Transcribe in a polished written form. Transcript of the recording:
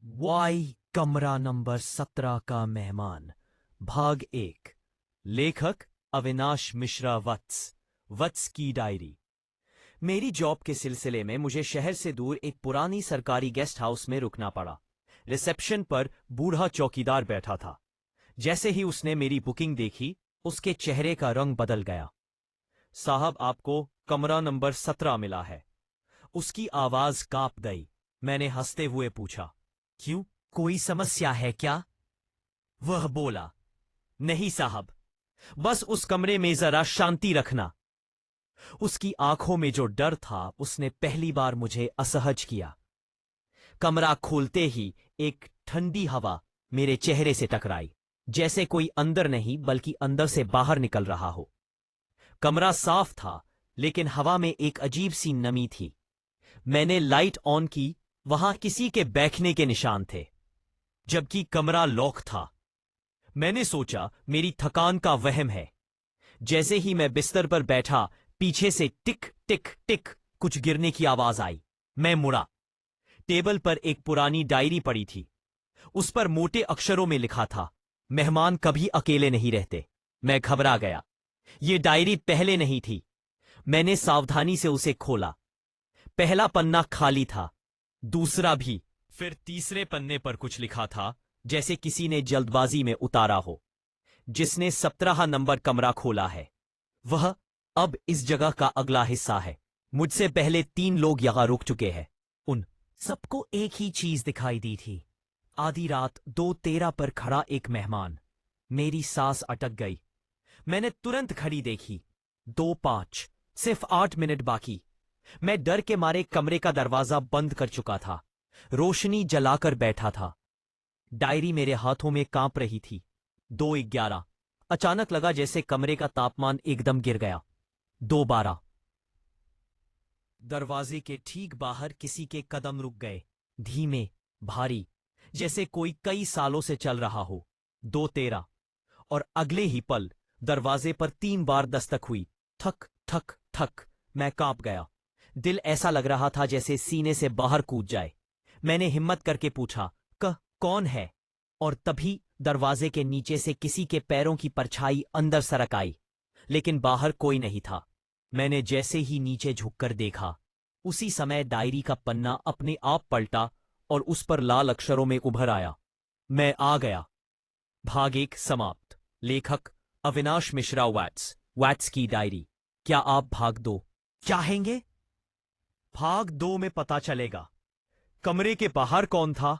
Y कमरा number 17 का मेहमान भाग 1। लेखक अविनाश मिश्रा। वत्स की डायरी। मेरी जॉब के सिलसिले में मुझे शहर से दूर एक पुरानी सरकारी गेस्ट हाउस में रुकना पड़ा। रिसेप्शन पर बूढ़ा चौकीदार बैठा था। जैसे ही उसने मेरी बुकिंग देखी, उसके चेहरे का रंग बदल गया। साहब, आपको कमरा नंबर 17 मिला है। उसकी आवाज कांप गई। मैंने हंसते हुए पूछा, क्यों, कोई समस्या है क्या? वह बोला, नहीं साहब, बस उस कमरे में जरा शांति रखना। उसकी आंखों में जो डर था, उसने पहली बार मुझे असहज किया। कमरा खोलते ही एक ठंडी हवा मेरे चेहरे से टकराई, जैसे कोई अंदर नहीं बल्कि अंदर से बाहर निकल रहा हो। कमरा साफ था, लेकिन हवा में एक अजीब सी नमी थी। मैंने लाइट ऑन की। वहां किसी के बैठने के निशान थे, जबकि कमरा लॉक था। मैंने सोचा मेरी थकान का वहम है। जैसे ही मैं बिस्तर पर बैठा, पीछे से टिक टिक टिक कुछ गिरने की आवाज आई। मैं मुड़ा। टेबल पर एक पुरानी डायरी पड़ी थी। उस पर मोटे अक्षरों में लिखा था, मेहमान कभी अकेले नहीं रहते। मैं घबरा गया। ये डायरी पहले नहीं थी। मैंने सावधानी से उसे खोला। पहला पन्ना खाली था, दूसरा भी। फिर तीसरे पन्ने पर कुछ लिखा था, जैसे किसी ने जल्दबाजी में उतारा हो। जिसने 17 नंबर कमरा खोला है, वह अब इस जगह का अगला हिस्सा है। मुझसे पहले 3 लोग यहां रुक चुके हैं। उन सबको एक ही चीज दिखाई दी थी। आधी रात 2:13 पर खड़ा एक मेहमान। मेरी सांस अटक गई। मैंने तुरंत घड़ी देखी। 2:05, सिर्फ 8 मिनट बाकी। मैं डर के मारे कमरे का दरवाजा बंद कर चुका था। रोशनी जलाकर बैठा था। डायरी मेरे हाथों में कांप रही थी। 2:11। अचानक लगा जैसे कमरे का तापमान एकदम गिर गया। 2:12। दरवाजे के ठीक बाहर किसी के कदम रुक गए, धीमे, भारी, जैसे कोई कई सालों से चल रहा हो। 2:13। और अगले ही पल दरवाजे पर 3 बार दस्तक हुई। ठक ठक ठक। मैं कांप गया। दिल ऐसा लग रहा था जैसे सीने से बाहर कूद जाए। मैंने हिम्मत करके पूछा, कौन है? और तभी दरवाजे के नीचे से किसी के पैरों की परछाई अंदर सरक आई, लेकिन बाहर कोई नहीं था। मैंने जैसे ही नीचे झुककर देखा, उसी समय डायरी का पन्ना अपने आप पलटा और उस पर लाल अक्षरों में उभर आया, मैं आ गया। भाग 1 समाप्त। लेखक अविनाश मिश्रा। वैट्स की डायरी। क्या आप भाग 2 चाहेंगे? भाग 2 में पता चलेगा कमरे के बाहर कौन था,